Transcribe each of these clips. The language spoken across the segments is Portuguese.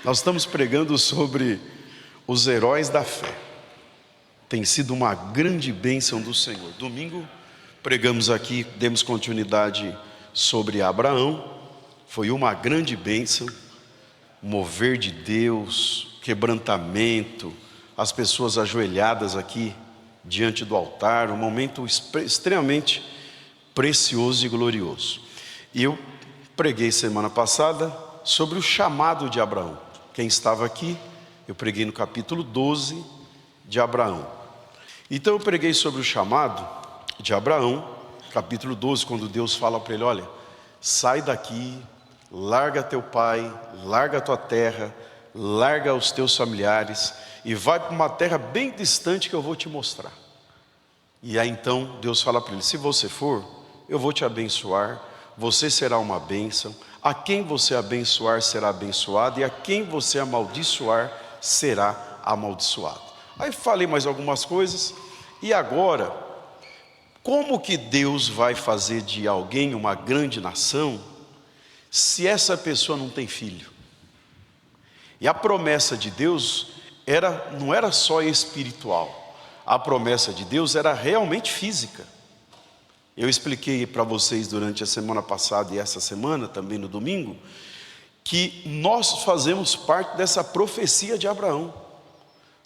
Nós estamos pregando sobre os heróis da fé. Tem sido uma grande bênção do Senhor. Domingo pregamos aqui, demos continuidade sobre Abraão. Foi uma grande bênção, mover de Deus, quebrantamento, as pessoas ajoelhadas aqui diante do altar, um momento extremamente precioso e glorioso. E eu preguei semana passada sobre o chamado de Abraão. Quem estava aqui, eu preguei no capítulo 12 de Abraão. Então eu preguei sobre o chamado de Abraão, capítulo 12, quando Deus fala para ele: olha, sai daqui, larga teu pai, larga tua terra, larga os teus familiares e vai para uma terra bem distante que eu vou te mostrar. E aí então Deus fala para ele: se você for, eu vou te abençoar, você será uma bênção, a quem você abençoar será abençoado, e a quem você amaldiçoar será amaldiçoado. Aí falei mais algumas coisas. E agora, como que Deus vai fazer de alguém uma grande nação se essa pessoa não tem filho? E a promessa de Deus não era só espiritual, a promessa de Deus era realmente física. Eu expliquei para vocês durante a semana passada e essa semana, também no domingo, que nós fazemos parte dessa profecia de Abraão.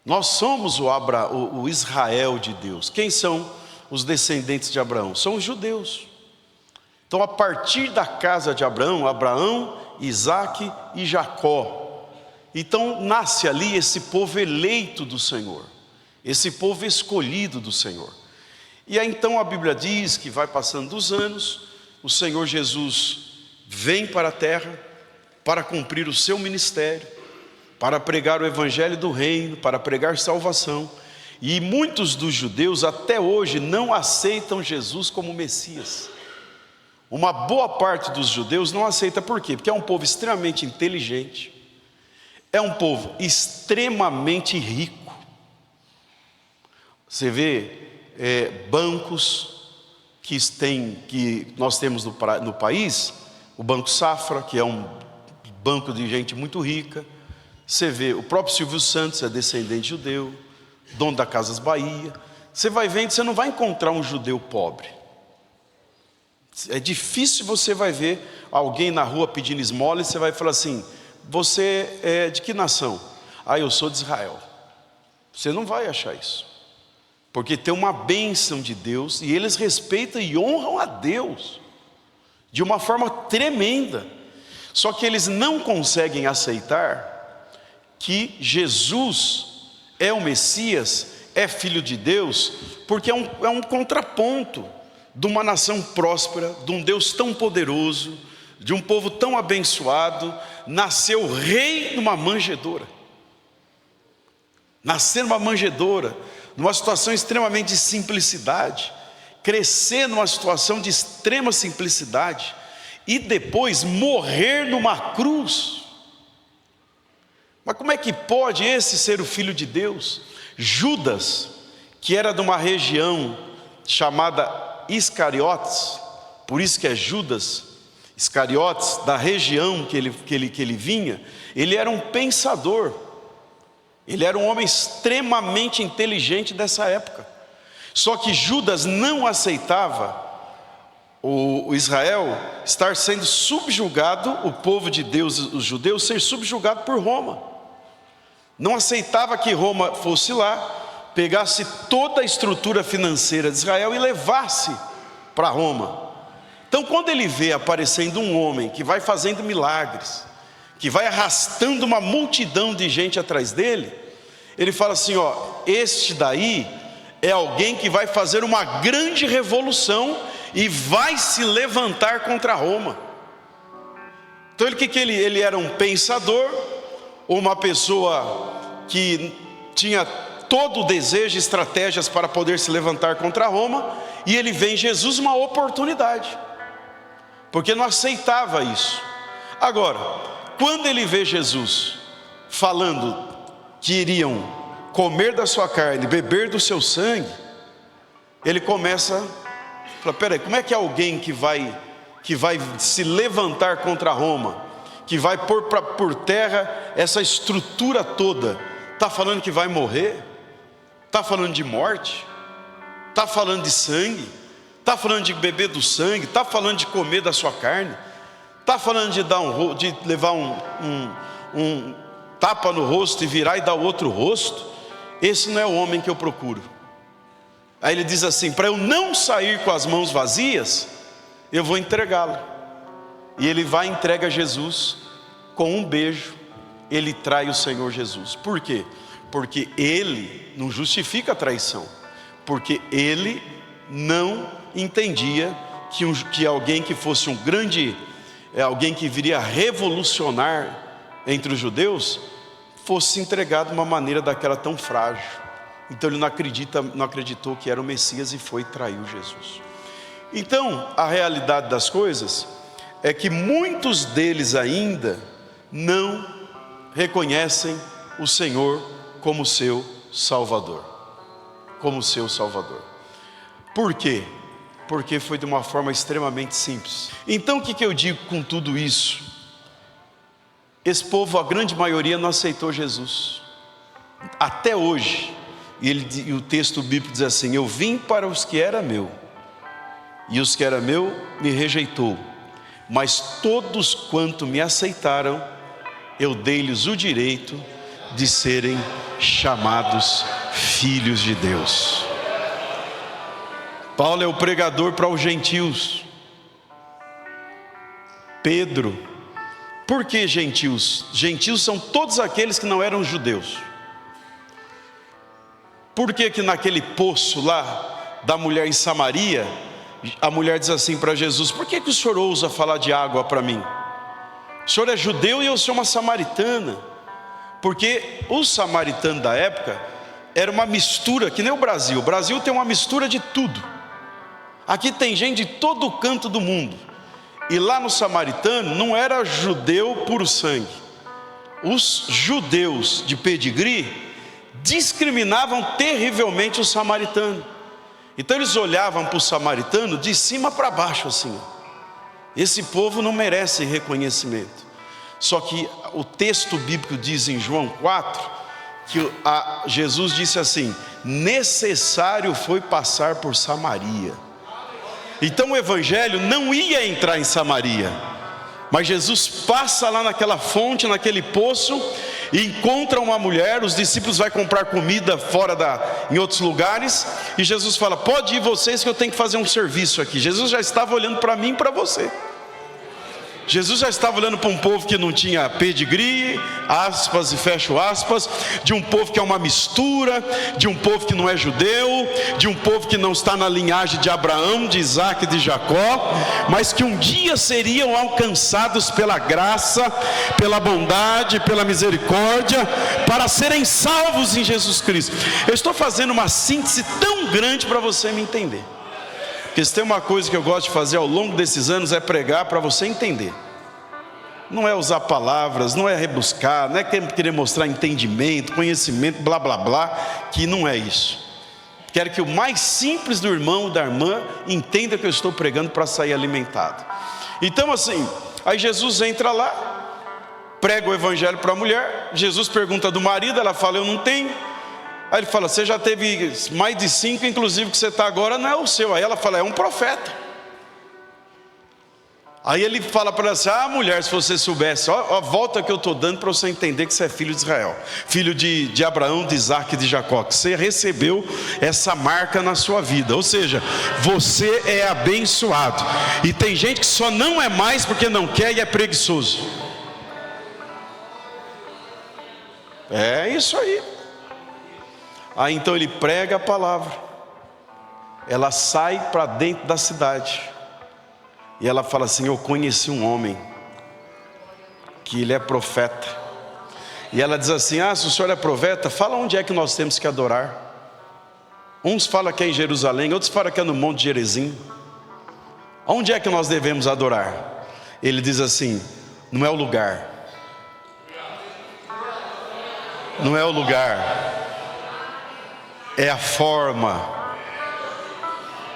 Nós somos o Israel de Deus. Quem são os descendentes de Abraão? São os judeus. Então, a partir da casa de Abraão, Isaque e Jacó, então nasce ali esse povo eleito do Senhor, esse povo escolhido do Senhor. E aí então a Bíblia diz que vai passando os anos, o Senhor Jesus vem para a terra para cumprir o seu ministério, para pregar o evangelho do reino, para pregar salvação. E muitos dos judeus até hoje não aceitam Jesus como Messias. Uma boa parte dos judeus não aceita. Por quê? Porque é um povo extremamente inteligente, é um povo extremamente rico. Você vê bancos que nós temos no país, o Banco Safra, que é um banco de gente muito rica. Você vê o próprio Silvio Santos, é descendente judeu, dono da Casas Bahia. Você vai vendo, você não vai encontrar um judeu pobre. É difícil, você vai ver alguém na rua pedindo esmola e você vai falar assim: você é de que nação? Ah, eu sou de Israel. Você não vai achar isso, porque tem uma bênção de Deus e eles respeitam e honram a Deus de uma forma tremenda. Só que eles não conseguem aceitar que Jesus é o Messias, é filho de Deus, porque é um contraponto de uma nação próspera, de um Deus tão poderoso, de um povo tão abençoado. Nasceu o rei numa manjedoura, nascer numa manjedoura, numa situação extremamente de simplicidade, crescer numa situação de extrema simplicidade, e depois morrer numa cruz. Mas como é que pode esse ser o filho de Deus? Judas, que era de uma região chamada Iscariotes, por isso que é Judas Iscariotes, da região que ele vinha, ele era um pensador, ele era um homem extremamente inteligente dessa época. Só que Judas não aceitava o Israel estar sendo subjugado, o povo de Deus, os judeus, ser subjugado por Roma. Não aceitava que Roma fosse lá, pegasse toda a estrutura financeira de Israel e levasse para Roma. Então, quando ele vê aparecendo um homem que vai fazendo milagres, que vai arrastando uma multidão de gente atrás dele, ele fala assim: ó, este daí é alguém que vai fazer uma grande revolução e vai se levantar contra Roma. Então ele era um pensador, uma pessoa que tinha todo o desejo e estratégias para poder se levantar contra Roma, e ele vê em Jesus uma oportunidade, porque não aceitava isso. Agora, quando ele vê Jesus falando que iriam comer da sua carne, beber do seu sangue, ele começa a falar: peraí, como é que é alguém que vai se levantar contra Roma, que vai pôr por terra essa estrutura toda, está falando que vai morrer? Está falando de morte? Está falando de sangue? Está falando de beber do sangue? Está falando de comer da sua carne? Está falando de levar um tapa no rosto e virar e dar o outro rosto? Esse não é o homem que eu procuro. Aí ele diz assim: para eu não sair com as mãos vazias, eu vou entregá-lo. E ele vai e entrega Jesus. Com um beijo, ele trai o Senhor Jesus. Por quê? Porque ele não justifica a traição, porque ele não entendia que alguém que fosse um grande, alguém que viria revolucionar entre os judeus, fosse entregado de uma maneira daquela tão frágil. Então ele não acreditou que era o Messias e foi e traiu Jesus. Então a realidade das coisas é que muitos deles ainda não reconhecem o Senhor como seu Salvador. Como seu Salvador. Por quê? Porque foi de uma forma extremamente simples. Então o que eu digo com tudo isso? Esse povo, a grande maioria, não aceitou Jesus. Até hoje. E o texto bíblico diz assim: eu vim para os que era meu, e os que era meu me rejeitou, mas todos quanto me aceitaram, eu dei-lhes o direito de serem chamados filhos de Deus. Paulo é o pregador para os gentios. Pedro, por que gentios? Gentios são todos aqueles que não eram judeus. Por que que naquele poço lá da mulher em Samaria, a mulher diz assim para Jesus: por que o senhor ousa falar de água para mim? O senhor é judeu e eu sou uma samaritana. Porque o samaritano da época era uma mistura, que nem o Brasil. O Brasil tem uma mistura de tudo. Aqui tem gente de todo canto do mundo. E lá no samaritano não era judeu puro sangue. Os judeus de pedigree discriminavam terrivelmente o samaritano. Então eles olhavam para o samaritano de cima para baixo assim: esse povo não merece reconhecimento. Só que o texto bíblico diz em João 4 que Jesus disse assim: necessário foi passar por Samaria. Então o evangelho não ia entrar em Samaria, mas Jesus passa lá naquela fonte, naquele poço, e encontra uma mulher. Os discípulos vão comprar comida em outros lugares, e Jesus fala: pode ir vocês que eu tenho que fazer um serviço aqui. Jesus já estava olhando para mim e para você. Jesus já estava olhando para um povo que não tinha pedigree, aspas e fecho aspas, de um povo que é uma mistura, de um povo que não é judeu, de um povo que não está na linhagem de Abraão, de Isaac e de Jacó, mas que um dia seriam alcançados pela graça, pela bondade, pela misericórdia, para serem salvos em Jesus Cristo. Eu estou fazendo uma síntese tão grande para você me entender. Porque se tem uma coisa que eu gosto de fazer ao longo desses anos, é pregar para você entender. Não é usar palavras, não é rebuscar, não é querer mostrar entendimento, conhecimento, blá blá blá, que não é isso. Quero que o mais simples do irmão ou da irmã entenda que eu estou pregando para sair alimentado. Então assim, aí Jesus entra lá, prega o evangelho para a mulher. Jesus pergunta do marido, ela fala: eu não tenho. Aí ele fala: você já teve mais de 5, inclusive que você está agora não é o seu. Aí ela fala: é um profeta. Aí ele fala para ela assim: ah, mulher, se você soubesse, ó, a volta que eu estou dando para você entender que você é filho de Israel, filho de Abraão, de Isaac e de Jacó, que você recebeu essa marca na sua vida, ou seja, você é abençoado. E tem gente que só não é mais porque não quer e é preguiçoso. É isso aí. Aí então ele prega a palavra, ela sai para dentro da cidade, e ela fala assim: eu conheci um homem, que ele é profeta. E ela diz assim: ah, se o senhor é profeta, fala onde é que nós temos que adorar. Uns falam que é em Jerusalém, outros falam que é no Monte Gerizim. Onde é que nós devemos adorar? Ele diz assim: não é o lugar. Não é o lugar. É a forma,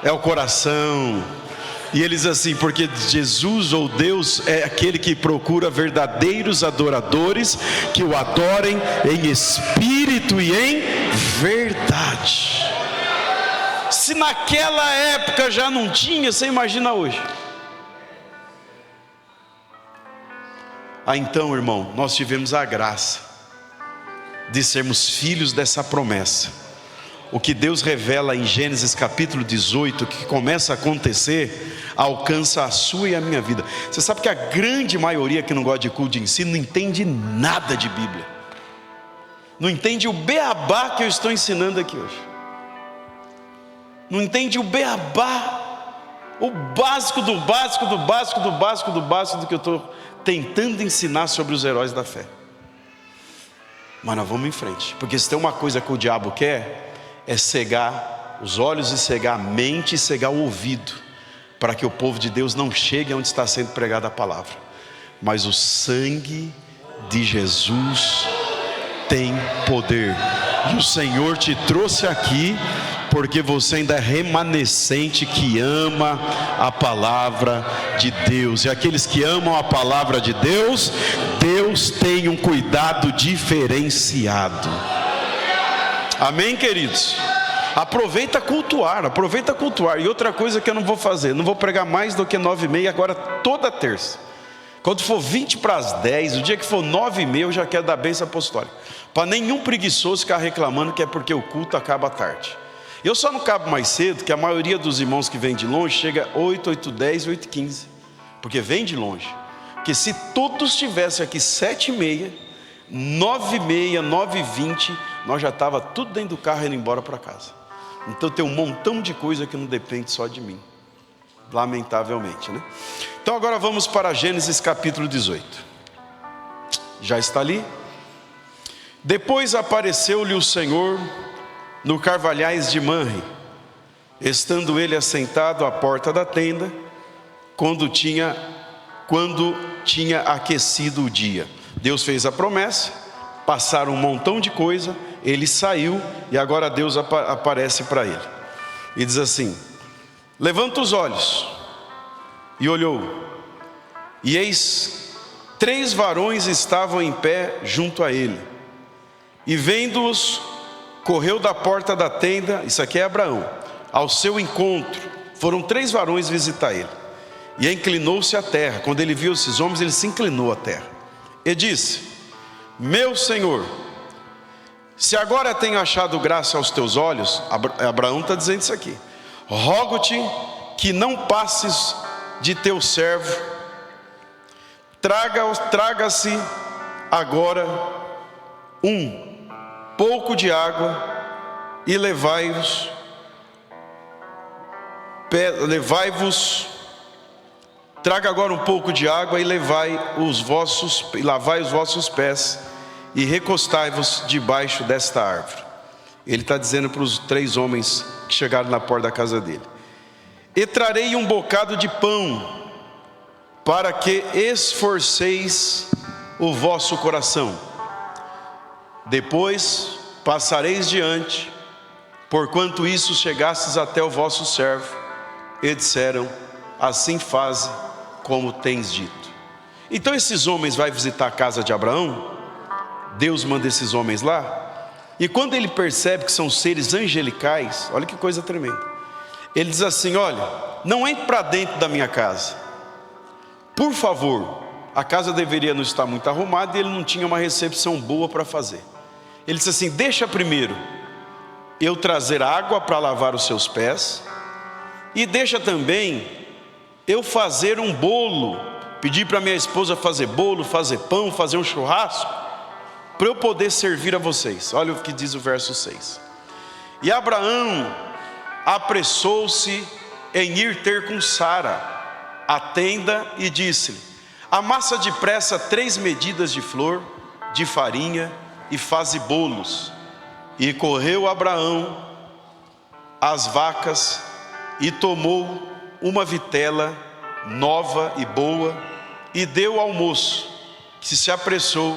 é o coração, E ele diz assim: porque Jesus ou Deus é aquele que procura verdadeiros adoradores, que o adorem em espírito e em verdade. Se naquela época já não tinha, você imagina hoje. Então, irmão, nós tivemos a graça de sermos filhos dessa promessa. O que Deus revela em Gênesis capítulo 18, que começa a acontecer, alcança a sua e a minha vida. Você sabe que a grande maioria que não gosta de culto de ensino não entende nada de Bíblia, não entende o beabá que eu estou ensinando aqui hoje, não entende o beabá, o básico do básico do básico do básico do básico do que eu estou tentando ensinar sobre os heróis da fé. Mas nós vamos em frente, porque se tem uma coisa que o diabo quer, é cegar os olhos e cegar a mente e cegar o ouvido, para que o povo de Deus não chegue onde está sendo pregada a palavra. Mas o sangue de Jesus tem poder, e o Senhor te trouxe aqui porque você ainda é remanescente que ama a palavra de Deus. E aqueles que amam a palavra de Deus, Deus tem um cuidado diferenciado. Amém, queridos? Aproveita cultuar. E outra coisa que eu não vou fazer, não vou pregar mais do que 9h30 agora toda terça. Quando for 20:10, o dia que for 9h30, eu já quero dar bênção apostólica, para nenhum preguiçoso ficar reclamando que é porque o culto acaba tarde. Eu só não cabo mais cedo, que a maioria dos irmãos que vem de longe chega 8, 8:10, 8:15, porque vem de longe. Porque se todos estivessem aqui 7h30, 9h30, 9h20, nós já estava tudo dentro do carro indo embora para casa. Então tem um montão de coisa que não depende só de mim, lamentavelmente, né? Então agora vamos para Gênesis capítulo 18. Já está ali? Depois apareceu-lhe o Senhor no carvalhais de Manre, estando ele assentado à porta da tenda, quando tinha aquecido o dia. Deus fez a promessa, passaram um montão de coisa, ele saiu e agora Deus aparece para ele e diz assim: levanta os olhos. E olhou, e eis 3 varões estavam em pé junto a ele, e vendo-os, correu da porta da tenda, isso aqui é Abraão, ao seu encontro. Foram 3 varões visitar ele, e inclinou-se à terra. Quando ele viu esses homens, ele se inclinou à terra e disse: meu Senhor, se agora tenho achado graça aos teus olhos, Abraão está dizendo isso aqui, rogo-te que não passes de teu servo, traga-se agora um pouco de água e levai-vos, traga agora um pouco de água e lavai os vossos pés e recostai-vos debaixo desta árvore. Ele está dizendo para os 3 homens que chegaram na porta da casa dele: e trarei um bocado de pão, para que esforceis o vosso coração. Depois passareis diante, porquanto isso chegastes até o vosso servo. E disseram: assim faze como tens dito. Então esses homens vão visitar a casa de Abraão. Deus manda esses homens lá, e quando ele percebe que são seres angelicais, olha que coisa tremenda, ele diz assim: olha, não entre para dentro da minha casa, por favor. A casa deveria não estar muito arrumada e ele não tinha uma recepção boa para fazer. Ele disse assim: deixa primeiro eu trazer água para lavar os seus pés, e deixa também eu fazer um bolo, pedir para minha esposa fazer bolo, fazer pão, fazer um churrasco, para eu poder servir a vocês. Olha o que diz o verso 6. E Abraão apressou-se em ir ter com Sara a tenda e disse-lhe: amassa depressa 3 medidas de flor de farinha e faze bolos. E correu Abraão às vacas e tomou uma vitela nova e boa e deu ao moço, que se apressou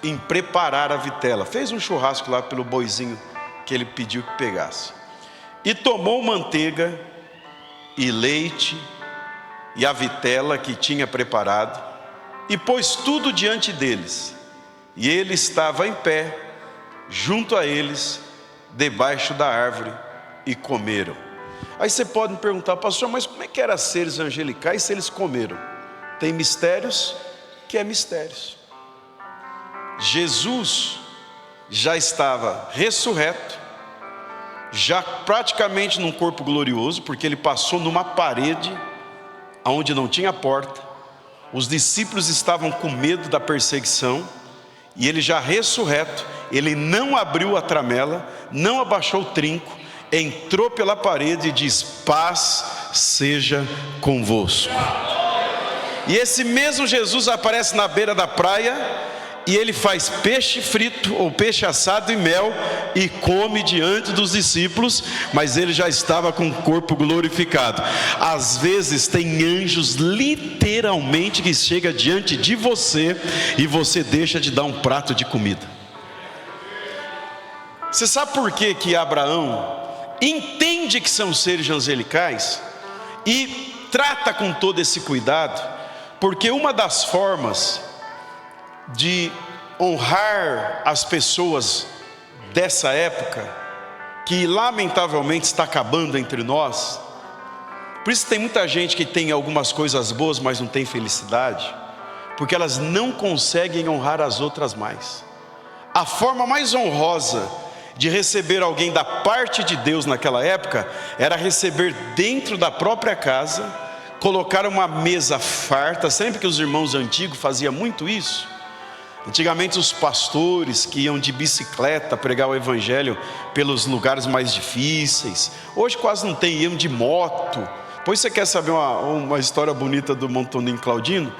em preparar a vitela. Fez um churrasco lá pelo boizinho que ele pediu que pegasse. E tomou manteiga e leite e a vitela que tinha preparado, e pôs tudo diante deles. E ele estava em pé, junto a eles, debaixo da árvore, e comeram. Aí você pode me perguntar: pastor, mas como é que eram seres angelicais se eles comeram? Tem mistérios que é mistérios. Jesus já estava ressurreto, já praticamente num corpo glorioso, porque ele passou numa parede onde não tinha porta. Os discípulos estavam com medo da perseguição, e ele já ressurreto, ele não abriu a tramela, não abaixou o trinco, entrou pela parede e diz: paz seja convosco. E esse mesmo Jesus aparece na beira da praia, e ele faz peixe frito ou peixe assado e mel e come diante dos discípulos, mas ele já estava com o corpo glorificado. Às vezes tem anjos literalmente que chega diante de você e você deixa de dar um prato de comida. Você sabe por que Abraão entende que são seres angelicais e trata com todo esse cuidado? Porque uma das formas de honrar as pessoas dessa época, que lamentavelmente está acabando entre nós, por isso tem muita gente que tem algumas coisas boas, mas não tem felicidade, porque elas não conseguem honrar as outras mais. A forma mais honrosa de receber alguém da parte de Deus naquela época, era receber dentro da própria casa, colocar uma mesa farta. Sempre que os irmãos antigos faziam muito isso. Antigamente os pastores que iam de bicicleta pregar o evangelho pelos lugares mais difíceis, hoje quase não tem, iam de moto. Pois você quer saber uma história bonita do Montoninho Claudino?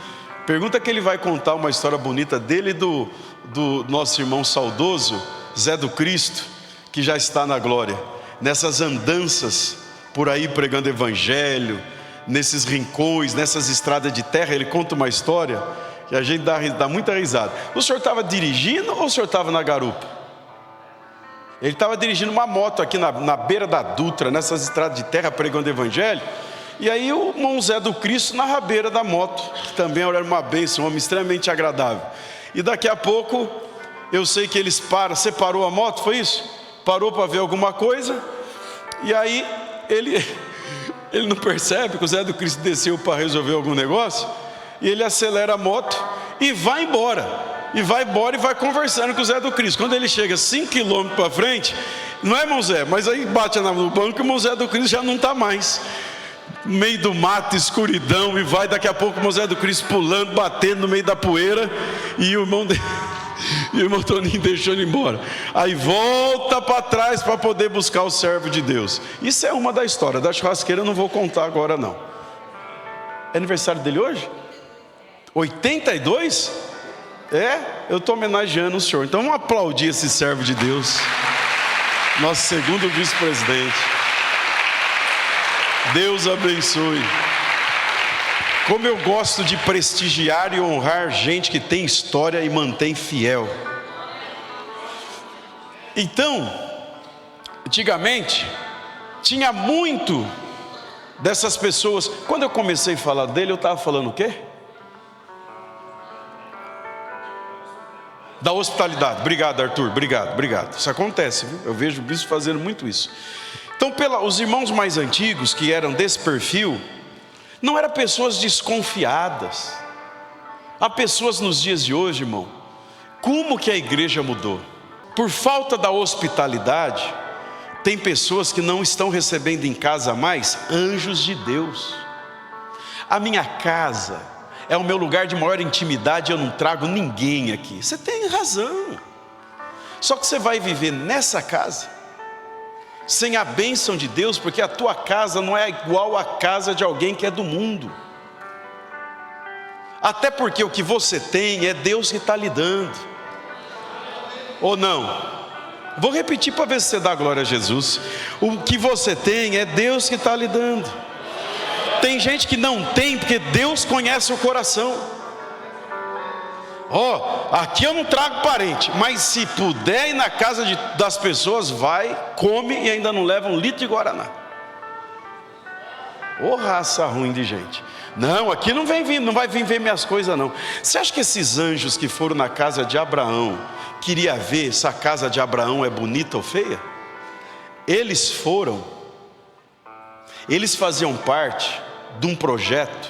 Pergunta que ele vai contar uma história bonita dele e do nosso irmão saudoso Zé do Cristo, que já está na glória, nessas andanças por aí pregando evangelho, nesses rincões, nessas estradas de terra. Ele conta uma história que a gente dá muita risada. O senhor estava dirigindo ou o senhor estava na garupa? Ele estava dirigindo uma moto aqui na beira da Dutra, nessas estradas de terra, pregando evangelho. E aí o irmão Zé do Cristo na rabeira da moto, que também era uma bênção, um homem extremamente agradável. E daqui a pouco, eu sei que eles você parou a moto, foi isso? Parou para ver alguma coisa. E aí ele não percebe que o Zé do Cristo desceu para resolver algum negócio. E ele acelera a moto e vai embora. E vai conversando com o Zé do Cristo. Quando ele chega 5 km para frente, não é, irmão Zé? Mas aí bate no banco e o irmão Zé do Cristo já não está mais. No meio do mato, escuridão, e vai daqui a pouco o irmão Zé do Cristo pulando, batendo no meio da poeira. E o irmão Toninho deixou ele embora. Aí volta para trás para poder buscar o servo de Deus. Isso é uma da história. Da churrasqueira eu não vou contar agora não. É aniversário dele hoje? 82? Eu estou homenageando o senhor. Então vamos aplaudir esse servo de Deus, nosso segundo vice-presidente. Deus abençoe. Como eu gosto de prestigiar e honrar gente que tem história e mantém fiel. Então, antigamente tinha muito dessas pessoas. Quando eu comecei a falar dele, eu estava falando o quê? Da hospitalidade. Obrigado, Arthur, obrigado. Isso acontece, viu? Eu vejo o bispo fazendo muito isso. Então, os irmãos mais antigos, que eram desse perfil, não eram pessoas desconfiadas. Há pessoas nos dias de hoje, irmão, como que a igreja mudou? Por falta da hospitalidade, tem pessoas que não estão recebendo em casa mais anjos de Deus. A minha casa é o meu lugar de maior intimidade, eu não trago ninguém aqui. Você tem razão. Só que você vai viver nessa casa sem a bênção de Deus, porque a tua casa não é igual à casa de alguém que é do mundo. Até porque o que você tem é Deus que está lhe dando. Ou não? Vou repetir para ver se você dá glória a Jesus. O que você tem é Deus que está lhe dando. Tem gente que não tem, porque Deus conhece o coração. Aqui eu não trago parente, mas se puder ir na casa das pessoas, vai, come e ainda não leva um litro de Guaraná. Raça ruim de gente. Não, aqui não vai vir ver minhas coisas não. Você acha que esses anjos que foram na casa de Abraão queria ver se a casa de Abraão é bonita ou feia? Eles faziam parte de um projeto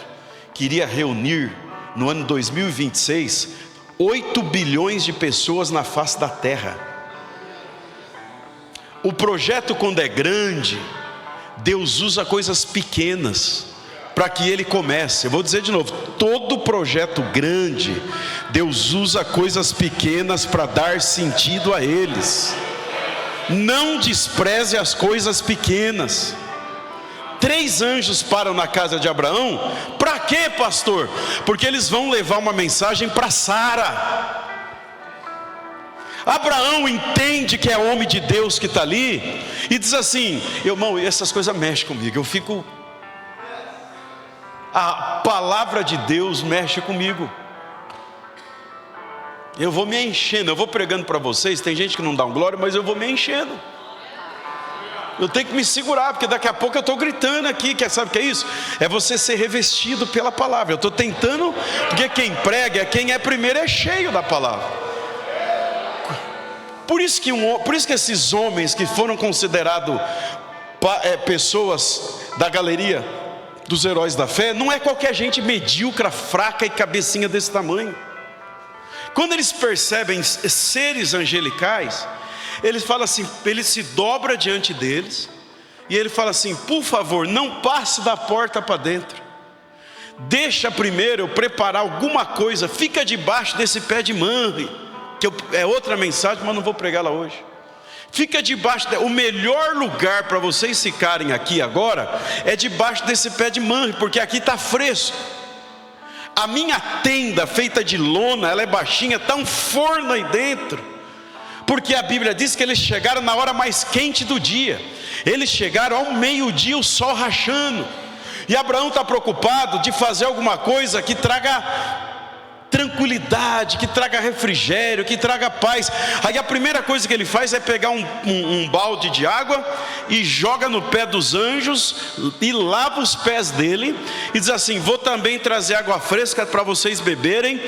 que iria reunir no ano 2026 8 bilhões de pessoas na face da terra. O projeto, quando é grande, Deus usa coisas pequenas para que ele comece. Eu vou dizer de novo, todo projeto grande, Deus usa coisas pequenas para dar sentido a eles. Não despreze as coisas pequenas. 3 anjos param na casa de Abraão. Para quê, pastor? Porque eles vão levar uma mensagem para Sara. Abraão entende que é homem de Deus que está ali e diz assim: irmão, essas coisas mexem comigo, a palavra de Deus mexe comigo. Eu vou me enchendo, eu vou pregando para vocês. Tem gente que não dá um glória, mas eu vou me enchendo. Eu tenho que me segurar, porque daqui a pouco eu estou gritando aqui. Sabe o que é isso? É você ser revestido pela palavra. Eu estou tentando, porque quem prega, quem é primeiro é cheio da palavra. Por isso que esses homens que foram considerados pessoas da galeria dos heróis da fé, não é qualquer gente medíocre, fraca e cabecinha desse tamanho. Quando eles percebem seres angelicais, eles falam assim, ele se dobra diante deles e ele fala assim: por favor, não passe da porta para dentro, deixa primeiro eu preparar alguma coisa, fica debaixo desse pé de manre, que é outra mensagem, mas não vou pregar lá hoje. Fica debaixo, o melhor lugar para vocês ficarem aqui agora é debaixo desse pé de manre, porque aqui está fresco. A minha tenda feita de lona, ela é baixinha, está um forno aí dentro, porque a Bíblia diz que eles chegaram na hora mais quente do dia. Eles chegaram ao meio-dia, o sol rachando, e Abraão está preocupado de fazer alguma coisa que traga tranquilidade, que traga refrigério, que traga paz. Aí a primeira coisa que ele faz é pegar um balde de água e joga no pé dos anjos e lava os pés dele e diz assim: vou também trazer água fresca para vocês beberem.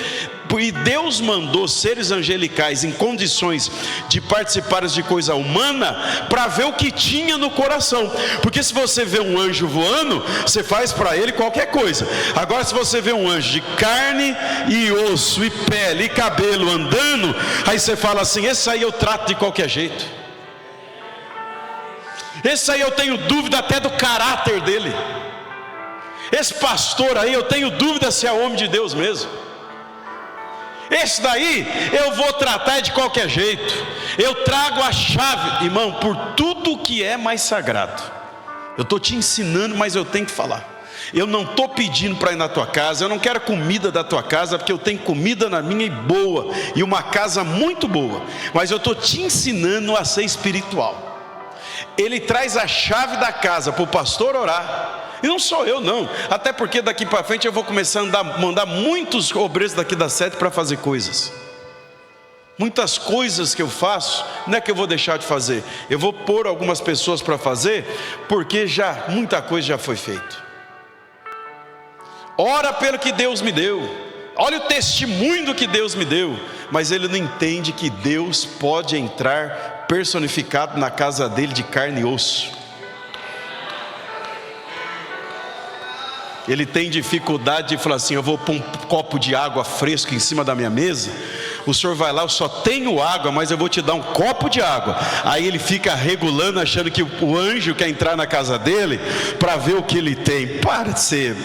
E Deus mandou seres angelicais em condições de participarem de coisa humana para ver o que tinha no coração. Porque se você vê um anjo voando, você faz para ele qualquer coisa. Agora, se você vê um anjo de carne e osso e pele e cabelo andando, aí você fala assim: esse aí eu trato de qualquer jeito, esse aí eu tenho dúvida até do caráter dele, esse pastor aí eu tenho dúvida se é homem de Deus mesmo, esse daí eu vou tratar de qualquer jeito. Eu trago a chave, irmão, por tudo que é mais sagrado. Eu estou te ensinando, mas eu tenho que falar. Eu não estou pedindo para ir na tua casa, eu não quero comida da tua casa, porque eu tenho comida na minha e boa, e uma casa muito boa, mas eu estou te ensinando a ser espiritual. Ele traz a chave da casa para o pastor orar, e não sou eu não, até porque daqui para frente eu vou começar a mandar muitos obreiros daqui da sede para fazer coisas. Muitas coisas que eu faço, não é que eu vou deixar de fazer, eu vou pôr algumas pessoas para fazer, porque muita coisa já foi feita. Ora pelo que Deus me deu, olha o testemunho que Deus me deu, mas ele não entende que Deus pode entrar personificado na casa dele de carne e osso. Ele tem dificuldade de falar assim: eu vou pôr um copo de água fresca em cima da minha mesa, o senhor vai lá, eu só tenho água, mas eu vou te dar um copo de água. Aí ele fica regulando, achando que o anjo quer entrar na casa dele para ver o que ele tem. Para de ser.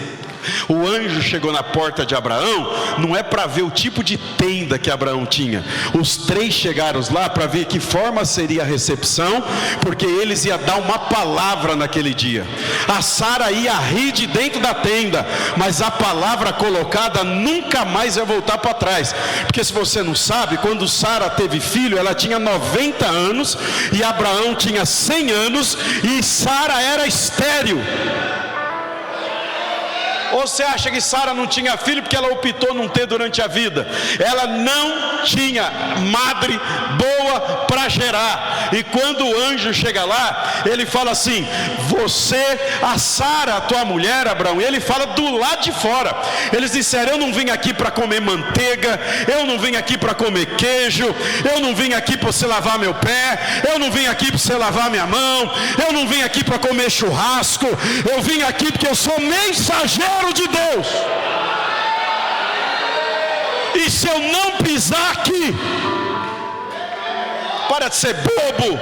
O anjo chegou na porta de Abraão, não é para ver o tipo de tenda que Abraão tinha. Os 3 chegaram lá para ver que forma seria a recepção, porque eles iam dar uma palavra naquele dia. A Sara ia rir de dentro da tenda, mas a palavra colocada nunca mais ia voltar para trás. Porque se você não sabe, quando Sara teve filho, ela tinha 90 anos e Abraão tinha 100 anos e Sara era estéril. Ou você acha que Sara não tinha filho porque ela optou não ter durante a vida? Ela não tinha madre boa para gerar. E quando o anjo chega lá, ele fala assim: você, a Sara, a tua mulher, Abraão. E ele fala do lado de fora. Eles disseram: eu não vim aqui para comer manteiga, eu não vim aqui para comer queijo, eu não vim aqui para você lavar meu pé, eu não vim aqui para você lavar minha mão, eu não vim aqui para comer churrasco, eu vim aqui porque eu sou mensageiro de Deus. E se eu não pisar aqui, para de ser bobo,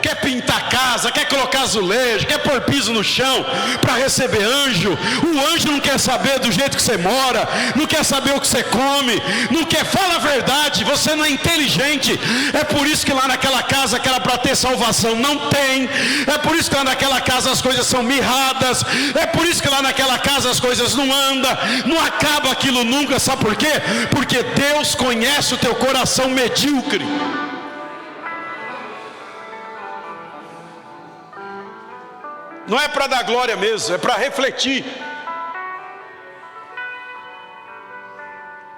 quer pintar casa, quer colocar azulejo, quer pôr piso no chão para receber anjo. O anjo não quer saber do jeito que você mora, não quer saber o que você come, não quer, fala a verdade, você não é inteligente. É por isso que lá naquela casa que era para ter salvação não tem, é por isso que lá naquela casa as coisas são mirradas, é por isso que lá naquela casa as coisas não andam, não acaba aquilo nunca. Sabe por quê? Porque Deus conhece o teu coração medíocre. Não é para dar glória mesmo, é para refletir.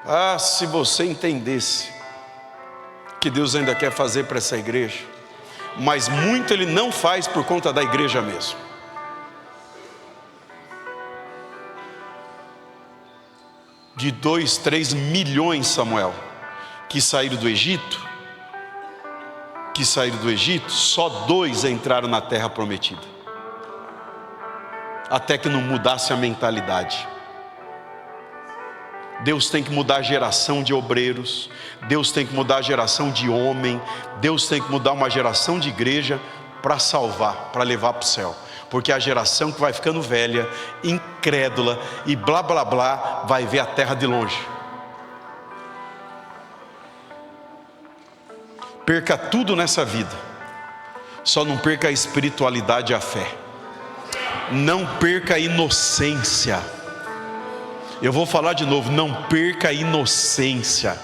Ah, se você entendesse que Deus ainda quer fazer para essa igreja, mas muito Ele não faz por conta da igreja mesmo. De 2, 3 milhões, Samuel, que saíram do Egito, só 2 entraram na terra prometida. Até que não mudasse a mentalidade. Deus tem que mudar a geração de obreiros, Deus tem que mudar a geração de homem, Deus tem que mudar uma geração de igreja para salvar, para levar para o céu. Porque a geração que vai ficando velha, incrédula e blá blá blá, vai ver a terra de longe. Perca tudo nessa vida, só não perca a espiritualidade e a fé. Não perca a inocência. Eu vou falar de novo: não perca a inocência.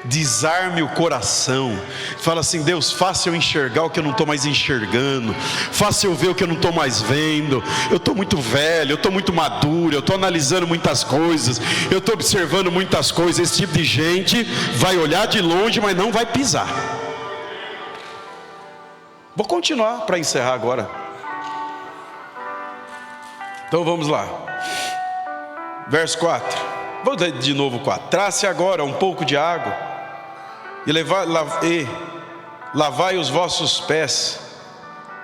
Desarme o coração. Fala assim: Deus, faça eu enxergar o que eu não estou mais enxergando, faça eu ver o que eu não estou mais vendo. Eu estou muito velho, eu estou muito maduro, eu estou analisando muitas coisas, eu estou observando muitas coisas. Esse tipo de gente vai olhar de longe, mas não vai pisar. Vou continuar para encerrar agora. Então vamos lá, verso 4, vou dar de novo 4. Trace agora um pouco de água e lavai os vossos pés,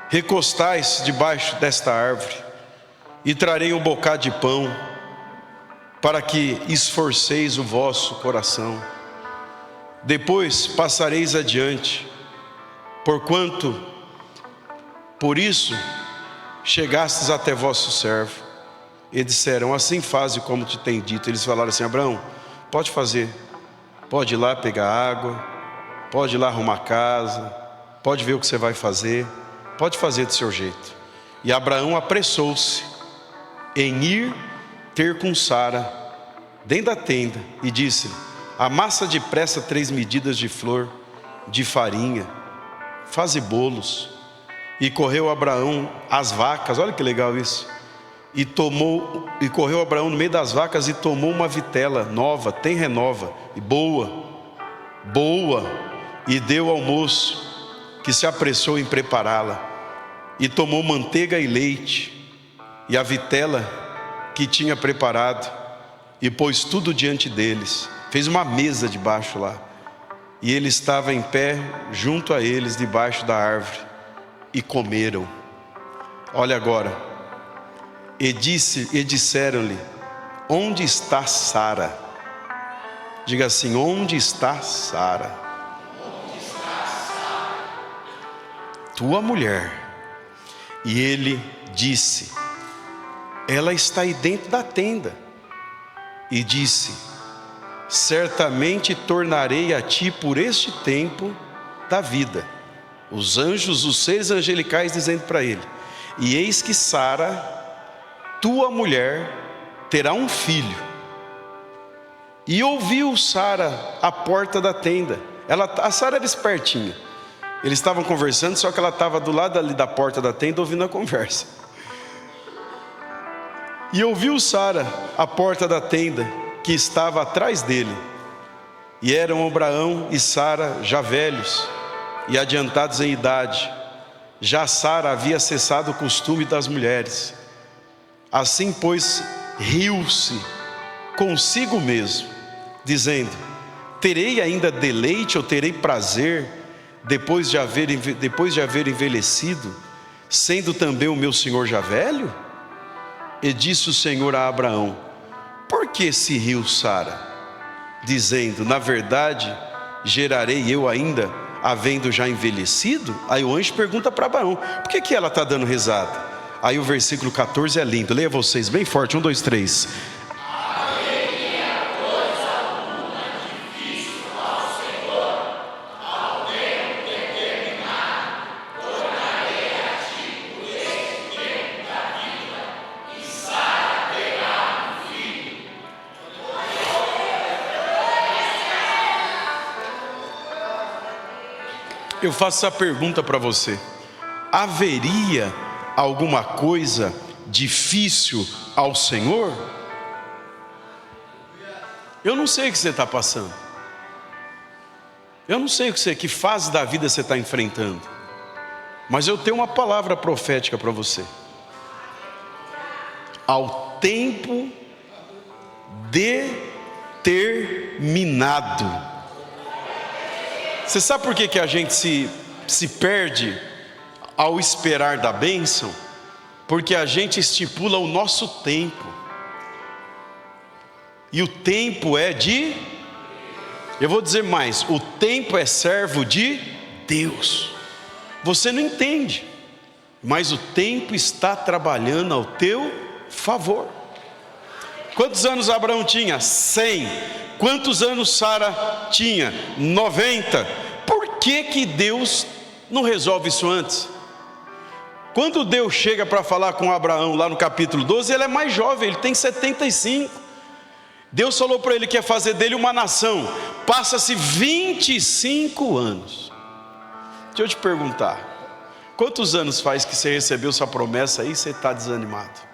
recostais debaixo desta árvore, e trarei um bocado de pão, para que esforceis o vosso coração. Depois passareis adiante, porquanto por isso chegastes até vosso servo. E disseram: assim faze como te tem dito. Eles falaram assim: Abraão, pode fazer, pode ir lá pegar água, pode ir lá arrumar casa, pode ver o que você vai fazer, pode fazer do seu jeito. E Abraão apressou-se em ir ter com Sara dentro da tenda, e disse-lhe: amassa depressa 3 medidas de flor de farinha, faze bolos. E correu Abraão às vacas, olha que legal isso. E correu Abraão no meio das vacas e tomou uma vitela nova, tenra nova, e boa, e deu ao moço, que se apressou em prepará-la. E tomou manteiga e leite, e a vitela que tinha preparado, e pôs tudo diante deles. Fez uma mesa debaixo lá, e ele estava em pé junto a eles, debaixo da árvore. E comeram. Olha agora. E disseram-lhe: onde está Sara? Diga assim: onde está Sara? Tua mulher. E ele disse: ela está aí dentro da tenda. E disse: certamente tornarei a ti por este tempo da vida. Os anjos, os seres angelicais dizendo para ele: e eis que Sara, tua mulher, terá um filho. E ouviu Sara à porta da tenda. A Sara era espertinha. Eles estavam conversando, só que ela estava do lado ali da porta da tenda ouvindo a conversa. E ouviu Sara à porta da tenda, que estava atrás dele. E eram Abraão e Sara já velhos, e adiantados em idade. Já Sara havia cessado o costume das mulheres. Assim, pois, riu-se consigo mesmo, dizendo: terei ainda deleite ou terei prazer depois de haver envelhecido, sendo também o meu senhor já velho? E disse o Senhor a Abraão: por que se riu Sara, dizendo: na verdade gerarei eu ainda, havendo já envelhecido? Aí o anjo pergunta para Abraão: por que ela está dando risada? Aí o versículo 14 é lindo, leia vocês bem forte, 1, 2, 3. Eu faço essa pergunta para você: haveria alguma coisa difícil ao Senhor? Eu não sei o que você está passando, eu não sei que fase da vida você está enfrentando, mas eu tenho uma palavra profética para você. Ao tempo determinado. Você sabe por que a gente se perde ao esperar da bênção? Porque a gente estipula o nosso tempo. E o tempo é de... Eu vou dizer mais: o tempo é servo de Deus. Você não entende, mas o tempo está trabalhando ao teu favor. Quantos anos Abraão tinha? 100. Quantos anos Sara tinha? 90. Por que Deus não resolve isso antes? Quando Deus chega para falar com Abraão lá no capítulo 12, ele é mais jovem, ele tem 75. Deus falou para ele que ia fazer dele uma nação. Passa-se 25 anos. Deixa eu te perguntar: quantos anos faz que você recebeu sua promessa aí e você está desanimado?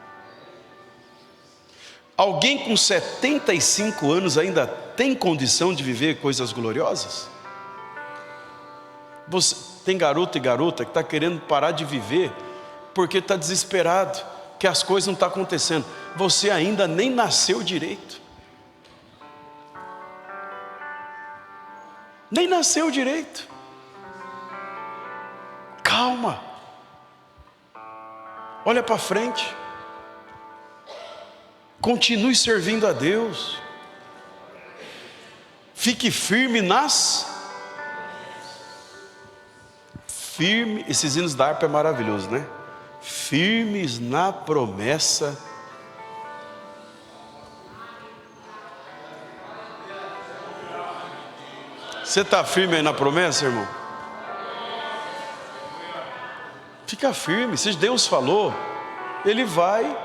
Alguém com 75 anos ainda tem condição de viver coisas gloriosas? Você tem garoto e garota que está querendo parar de viver porque está desesperado, que as coisas não estão acontecendo. Você ainda nem nasceu direito. Nem nasceu direito. Calma. Olha para frente. Continue servindo a Deus. Fique firme esses hinos da harpa é maravilhoso, né? Firmes na promessa. Você está firme aí na promessa, irmão? Fica firme. Se Deus falou, Ele vai.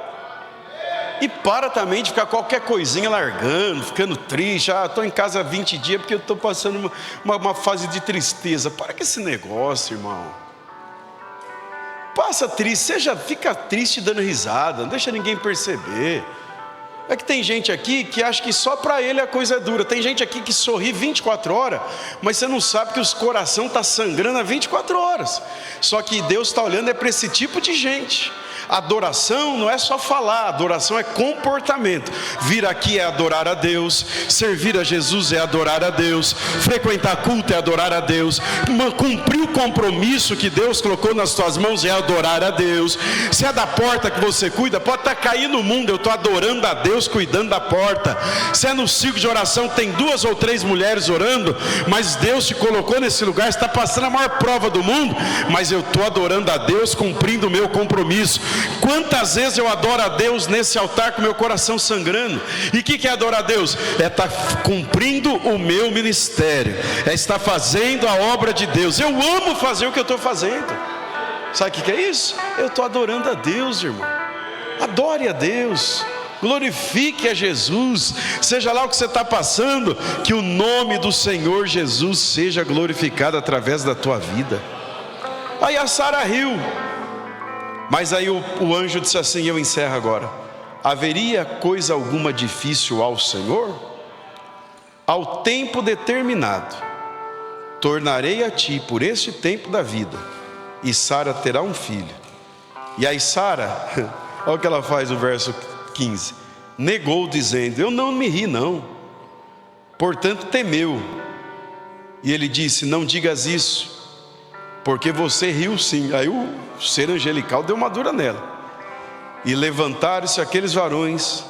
E para também de ficar qualquer coisinha largando, ficando triste. Estou em casa há 20 dias porque eu estou passando uma fase de tristeza. Para com esse negócio, irmão. Passa triste, fica triste dando risada, não deixa ninguém perceber. É que tem gente aqui que acha que só para ele a coisa é dura. Tem gente aqui que sorri 24 horas, mas você não sabe que o coração está sangrando há 24 horas. Só que Deus está olhando para esse tipo de gente. Adoração não é só falar, adoração é comportamento. Vir aqui é adorar a Deus, servir a Jesus é adorar a Deus, frequentar culto é adorar a Deus, cumprir o compromisso que Deus colocou nas tuas mãos é adorar a Deus. Se é da porta que você cuida, pode estar caindo no mundo, eu estou adorando a Deus cuidando da porta. Se é no ciclo de oração, tem 2 ou 3 mulheres orando, mas Deus te colocou nesse lugar, está passando a maior prova do mundo, mas eu estou adorando a Deus, cumprindo o meu compromisso. Quantas vezes eu adoro a Deus nesse altar com meu coração sangrando? E o que é adorar a Deus? É estar cumprindo o meu ministério, é estar fazendo a obra de Deus. Eu amo fazer o que eu estou fazendo. Sabe o que é isso? Eu estou adorando a Deus, irmão. Adore a Deus, glorifique a Jesus. Seja lá o que você está passando, que o nome do Senhor Jesus seja glorificado através da tua vida. Aí a Sara riu. Mas aí o anjo disse assim, eu encerro agora: haveria coisa alguma difícil ao Senhor? Ao tempo determinado, tornarei a ti por este tempo da vida, e Sara terá um filho. E aí Sara, olha o que ela faz no verso 15, negou dizendo, eu não me ri não, portanto temeu. E ele disse, não digas isso, porque você riu sim. Aí o ser angelical deu uma dura nela. E levantaram-se aqueles varões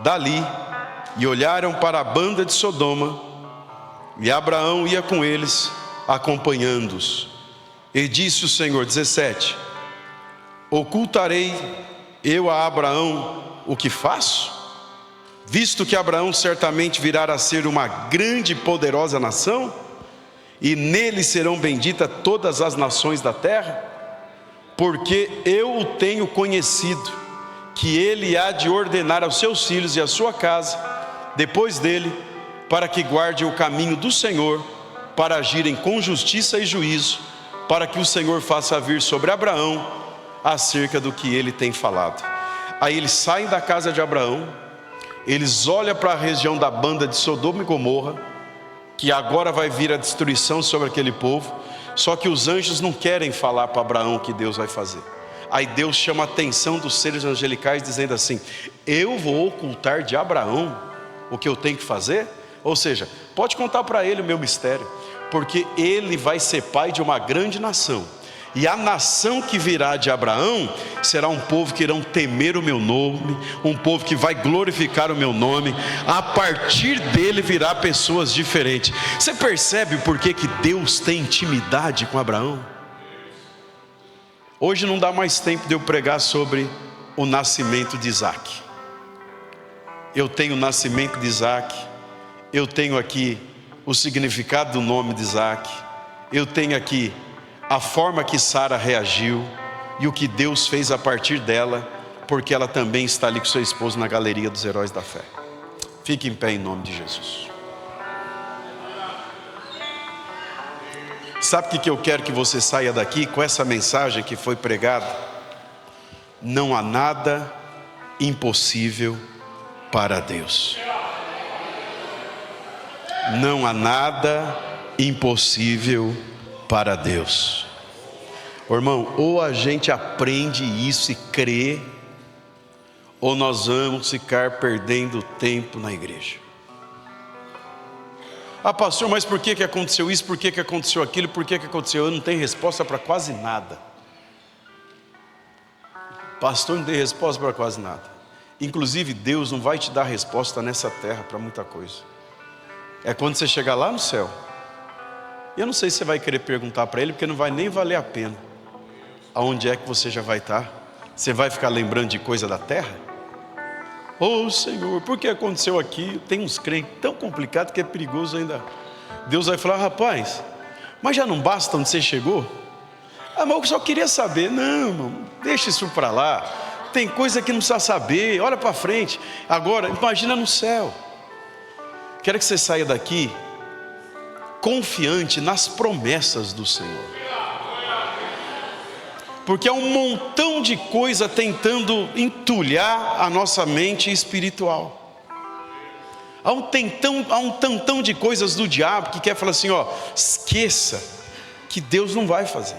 dali, e olharam para a banda de Sodoma, e Abraão ia com eles, acompanhando-os. E disse o Senhor, 17, ocultarei eu a Abraão o que faço? Visto que Abraão certamente virá a ser uma grande e poderosa nação, e nele serão benditas todas as nações da terra, porque eu o tenho conhecido, que ele há de ordenar aos seus filhos e à sua casa, depois dele, para que guarde o caminho do Senhor, para agirem com justiça e juízo, para que o Senhor faça vir sobre Abraão acerca do que ele tem falado. Aí eles saem da casa de Abraão, eles olham para a região da banda de Sodoma e Gomorra, que agora vai vir a destruição sobre aquele povo, só que os anjos não querem falar para Abraão o que Deus vai fazer. Aí Deus chama a atenção dos seres angelicais dizendo assim, eu vou ocultar de Abraão o que eu tenho que fazer? Ou seja, pode contar para ele o meu mistério, porque ele vai ser pai de uma grande nação, e a nação que virá de Abraão será um povo que irão temer o meu nome, um povo que vai glorificar o meu nome. A partir dele virá pessoas diferentes. Você percebe por que Deus tem intimidade com Abraão? Hoje não dá mais tempo de eu pregar sobre o nascimento de Isaac. Eu tenho o nascimento de Isaac, eu tenho aqui o significado do nome de Isaac, eu tenho aqui a forma que Sara reagiu e o que Deus fez a partir dela, porque ela também está ali com seu esposo na galeria dos heróis da fé. Fique em pé em nome de Jesus. Sabe o que eu quero que você saia daqui com essa mensagem que foi pregada? Não há nada impossível para Deus. Não há nada impossível para Deus. Irmão, ou a gente aprende isso e crê, ou nós vamos ficar perdendo tempo na igreja. Ah, pastor, mas por que aconteceu isso? Por que aconteceu aquilo? Por que aconteceu? Eu não tenho resposta para quase nada. Pastor, não tem resposta para quase nada. Inclusive Deus não vai te dar resposta nessa terra para muita coisa. É quando você chegar lá no céu. Eu não sei se você vai querer perguntar para Ele, porque não vai nem valer a pena. Aonde é que você já vai estar? Você vai ficar lembrando de coisa da terra? Oh Senhor, por que aconteceu aqui? Tem uns crentes tão complicados que é perigoso ainda. Deus vai falar, rapaz, mas já não basta onde você chegou? Ah, mas eu só queria saber. Não, irmão, deixa isso para lá. Tem coisa que não precisa saber, olha para frente. Agora, imagina no céu. Quero que você saia daqui confiante nas promessas do Senhor. Porque há um montão de coisa tentando entulhar a nossa mente espiritual. Há um tantão de coisas do diabo que quer falar assim, ó, esqueça que Deus não vai fazer.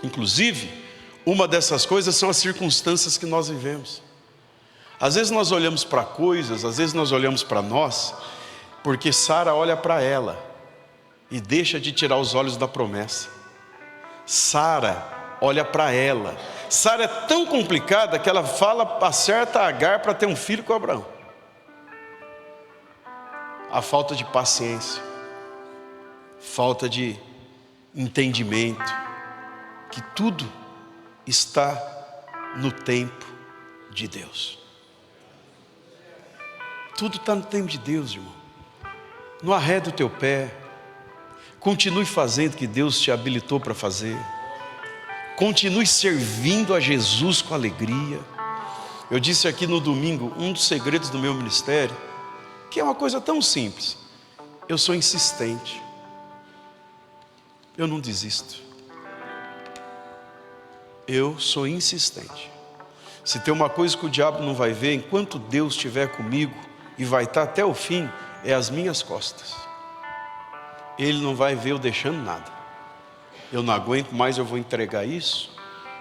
Inclusive, uma dessas coisas são as circunstâncias que nós vivemos. Às vezes nós olhamos para coisas, às vezes nós olhamos para nós, porque Sara olha para ela e deixa de tirar os olhos da promessa. Sara olha para ela. Sara é tão complicada que ela acerta Agar para ter um filho com Abraão. A falta de paciência, falta de entendimento, que tudo está no tempo de Deus. Tudo está no tempo de Deus, irmão. Não arreda o teu pé. Continue fazendo o que Deus te habilitou para fazer. Continue servindo a Jesus com alegria. Eu disse aqui no domingo, um dos segredos do meu ministério, que é uma coisa tão simples. Eu sou insistente. Eu não desisto. Eu sou insistente. Se tem uma coisa que o diabo não vai ver, enquanto Deus estiver comigo, e vai estar até o fim, é as minhas costas. Ele não vai ver eu deixando nada. Eu não aguento mais, eu vou entregar isso.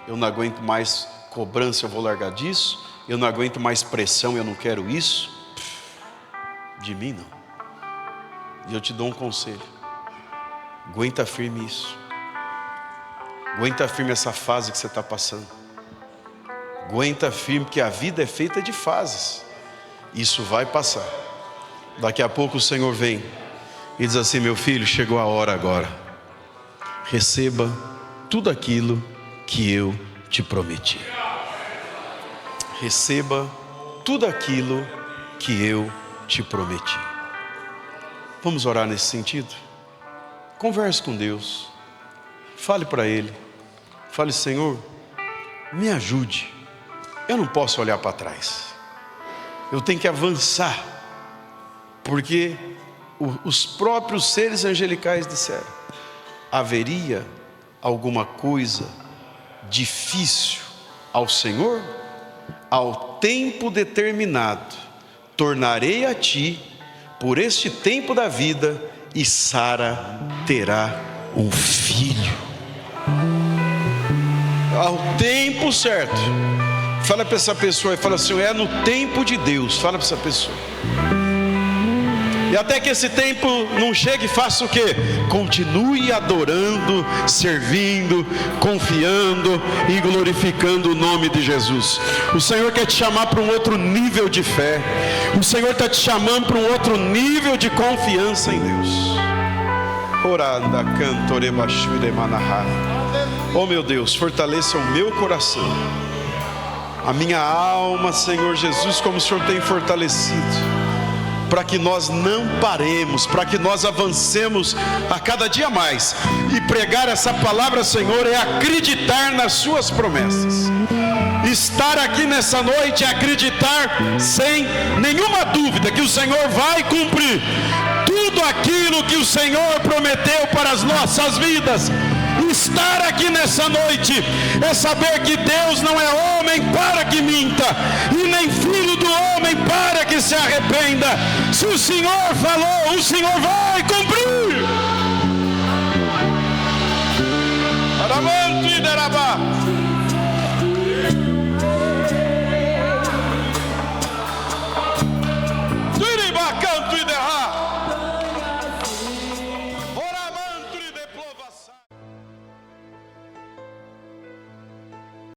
Eu não aguento mais cobrança, eu vou largar disso. Eu não aguento mais pressão, eu não quero isso. De mim não. E eu te dou um conselho: aguenta firme isso. Aguenta firme essa fase que você está passando. Aguenta firme, porque a vida é feita de fases. Isso vai passar. Daqui a pouco o Senhor vem e diz assim: meu filho, chegou a hora agora. Receba tudo aquilo que eu te prometi. Receba tudo aquilo que eu te prometi. Vamos orar nesse sentido? Converse com Deus. Fale para Ele. Fale: Senhor, me ajude. Eu não posso olhar para trás. Eu tenho que avançar. Porque os próprios seres angelicais disseram: haveria alguma coisa difícil ao Senhor? Ao tempo determinado tornarei a ti por este tempo da vida, e Sara terá um filho. Ao tempo certo. Fala para essa pessoa e fala assim: é no tempo de Deus. Fala para essa pessoa. E até que esse tempo não chegue, faça o quê? Continue adorando, servindo, confiando e glorificando o nome de Jesus. O Senhor quer te chamar para um outro nível de fé. O Senhor está te chamando para um outro nível de confiança em Deus. Oranda cantore bashure manahá. Oh meu Deus, fortaleça o meu coração, a minha alma, Senhor Jesus, como o Senhor tem fortalecido, para que nós não paremos, para que nós avancemos a cada dia mais. E pregar essa palavra, Senhor, é acreditar nas suas promessas. Estar aqui nessa noite é acreditar sem nenhuma dúvida que o Senhor vai cumprir tudo aquilo que o Senhor prometeu para as nossas vidas. Estar aqui nessa noite é saber que Deus não é homem para que minta, e nem filho do homem para que se arrependa. Se o Senhor falou, o Senhor vai cumprir.